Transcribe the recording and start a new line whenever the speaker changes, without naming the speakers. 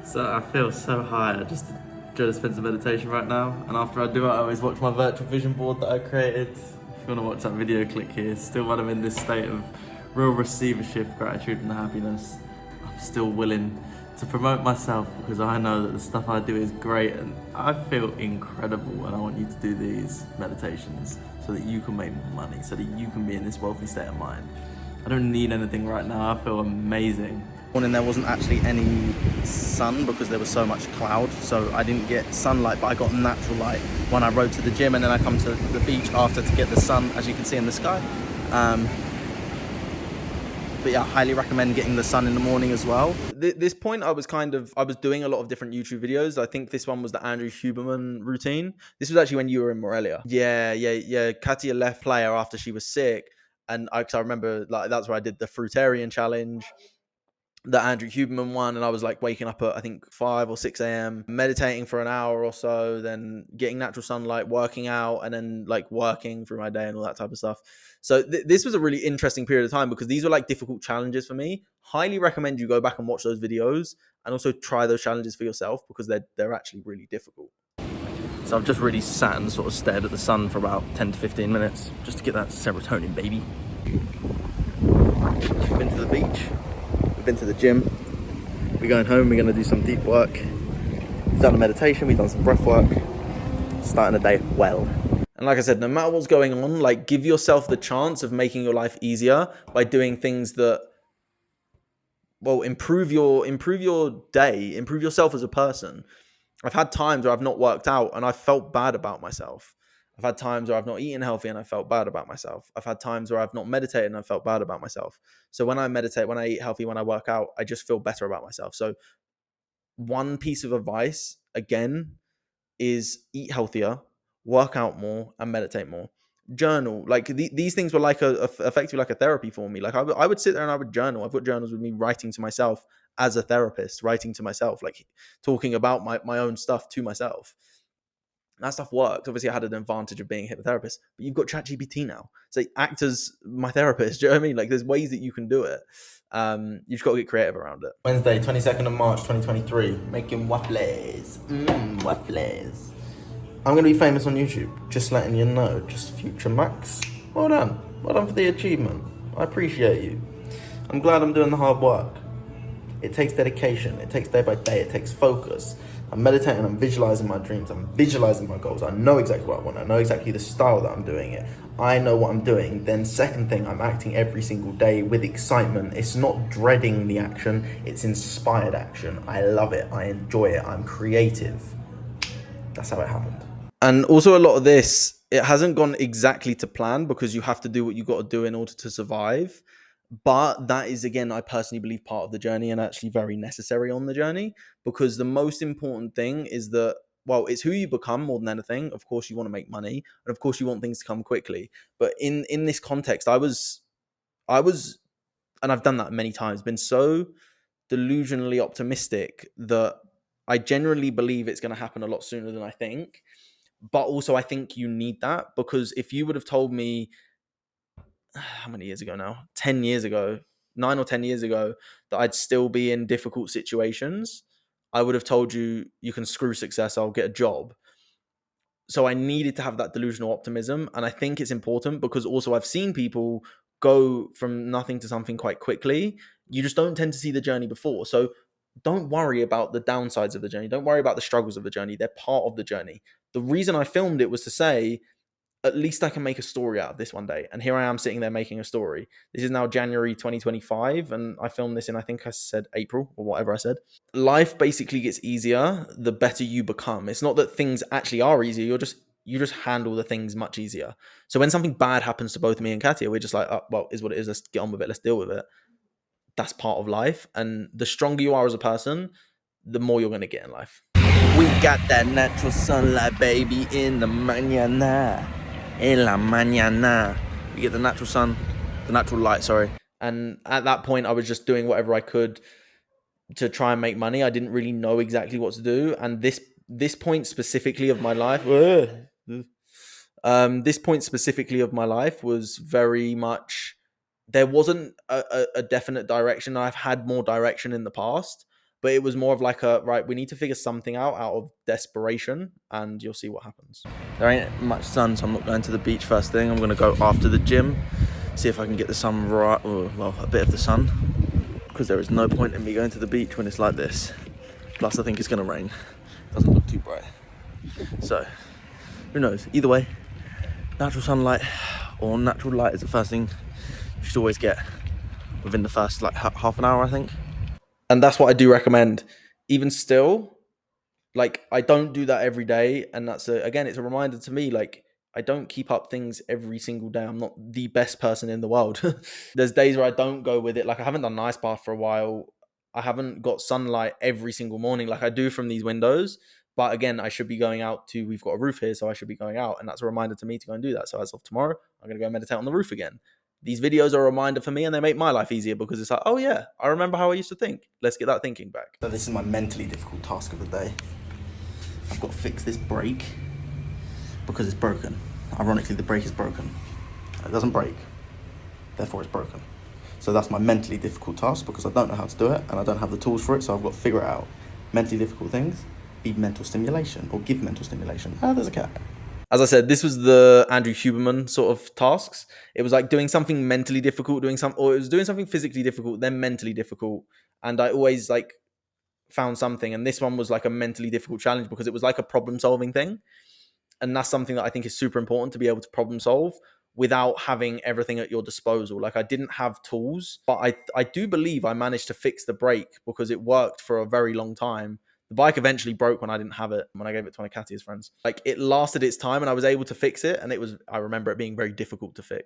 So I feel so high. I just enjoy the spend some meditation right now. And after I do it, I always watch my virtual vision board that I created. If you want to watch that video, click here. Still when I'm in this state of real receivership, gratitude and happiness, I'm still willing to promote myself because I know that the stuff I do is great and I feel incredible, and I want you to do these meditations so that you can make more money, so that you can be in this wealthy state of mind. I don't need anything right now. I feel amazing. Morning there wasn't actually any sun because there was so much cloud, so I didn't get sunlight, but I got natural light when I rode to the gym, and then I come to the beach after to get the sun, as you can see in the sky. But yeah, I highly recommend getting the sun in the morning as well. This point, I was doing a lot of different YouTube videos. I think this one was the Andrew Huberman routine. This was actually when you were in Morelia. Yeah. Katia left Playa after she was sick, and I remember like that's where I did the Fruitarian challenge, the Andrew Huberman one, and I was like waking up at I think 5 or 6 a.m, meditating for an hour or so, then getting natural sunlight, working out, and then like working through my day and all that type of stuff. So this was a really interesting period of time because these were like difficult challenges for me. Highly recommend you go back and watch those videos and also try those challenges for yourself because they're actually really difficult. So I've just really sat and sort of stared at the sun for about 10 to 15 minutes just to get that serotonin, baby. We've been to the beach. We've been to the gym. We're going home. We're going to do some deep work. We've done a meditation. We've done some breath work. Starting the day well. And like I said, no matter what's going on, like give yourself the chance of making your life easier by doing things that, well, improve your day, improve yourself as a person. I've had times where I've not worked out and I felt bad about myself. I've had times where I've not eaten healthy and I felt bad about myself. I've had times where I've not meditated and I felt bad about myself. So when I meditate, when I eat healthy, when I work out, I just feel better about myself. So one piece of advice, again, is eat healthier, work out more, and meditate more. Journal. Like these things were like effectively like a therapy for me. Like I would sit there and I would journal. I've got journals with me writing to myself as a therapist, writing to myself, like talking about my own stuff to myself. That stuff worked. Obviously, I had an advantage of being a hypnotherapist, but you've got ChatGPT now. So act as my therapist. Do you know what I mean? Like, there's ways that you can do it. You just got to get creative around it. Wednesday, 22nd of March, 2023. Making waffles. Waffles. I'm going to be famous on YouTube. Just letting you know. Just future Max. Well done. Well done for the achievement. I appreciate you. I'm glad I'm doing the hard work. It takes dedication. It takes day by day. It takes focus. I'm meditating. I'm visualizing my dreams. I'm visualizing my goals. I know exactly what I want. I know exactly the style that I'm doing it. I know what I'm doing. Then second thing, I'm acting every single day with excitement. It's not dreading the action. It's inspired action. I love it. I enjoy it. I'm creative. That's how it happened. And also a lot of this, it hasn't gone exactly to plan because you have to do what you got to do in order to survive. But that is, again, I personally believe part of the journey and actually very necessary on the journey, because the most important thing is that, well, it's who you become more than anything. Of course, you want to make money, and of course, you want things to come quickly. But in this context, I was, and I've done that many times, been so delusionally optimistic that I generally believe it's going to happen a lot sooner than I think. But also, I think you need that, because if you would have told me how many years ago now? 10 years ago, 9 or 10 years ago, that I'd still be in difficult situations, I would have told you, you can screw success, I'll get a job. So I needed to have that delusional optimism. And I think it's important because also I've seen people go from nothing to something quite quickly. You just don't tend to see the journey before. So don't worry about the downsides of the journey. Don't worry about the struggles of the journey. They're part of the journey. The reason I filmed it was to say, at least I can make a story out of this one day. And here I am sitting there making a story. This is now January 2025, and I filmed this in, I think I said April or whatever I said. Life basically gets easier the better you become. It's not that things actually are easier. You just handle the things much easier. So when something bad happens to both me and Katia, we're just like, oh, well, is what it is. Let's get on with it. Let's deal with it. That's part of life. And the stronger you are as a person, the more you're going to get in life. We got that natural sunlight, baby, in the mañana. En la mañana. You get the natural sun, the natural light, sorry. And at that point, I was just doing whatever I could to try and make money. I didn't really know exactly what to do. And this point specifically of my life, was very much, there wasn't a definite direction. I've had more direction in the past, but it was more of like a, right, we need to figure something out of desperation, and you'll see what happens. There ain't much sun, so I'm not going to the beach first thing. I'm going to go after the gym, see if I can get the sun right, or, well, a bit of the sun, because there is no point in me going to the beach when it's like this. Plus, I think it's going to rain. Doesn't look too bright. So, who knows? Either way, natural sunlight or natural light is the first thing you should always get within the first like half an hour, I think. And that's what I do recommend. Even still, like, I don't do that every day, and that's again, it's a reminder to me, like, I don't keep up things every single day. I'm not the best person in the world. There's days where I don't go with it. Like, I haven't done an ice bath for a while. I haven't got sunlight every single morning like I do from these windows. But again, I should be going out to, we've got a roof here, so I should be going out. And that's a reminder to me to go and do that. So as of tomorrow, I'm going to go meditate on the roof again. These videos are a reminder for me, and they make my life easier, because it's like, oh yeah, I remember how I used to think. Let's get that thinking back. So this is my mentally difficult task of the day. I've got to fix this brake because it's broken. Ironically, the brake is broken. It doesn't break, therefore it's broken. So that's my mentally difficult task, because I don't know how to do it and I don't have the tools for it, so I've got to figure it out. Mentally difficult things be mental stimulation, or give mental stimulation. Ah, there's a cat. As I said, this was the Andrew Huberman sort of tasks. It was like doing something mentally difficult, or it was doing something physically difficult, then mentally difficult. And I always like found something, and this one was like a mentally difficult challenge because it was like a problem solving thing. And that's something that I think is super important, to be able to problem solve without having everything at your disposal. Like, I didn't have tools, but I do believe I managed to fix the brake because it worked for a very long time. The bike eventually broke when I didn't have it, when I gave it to one of Katya's friends. Like, it lasted its time and I was able to fix it. And I remember it being very difficult to fix.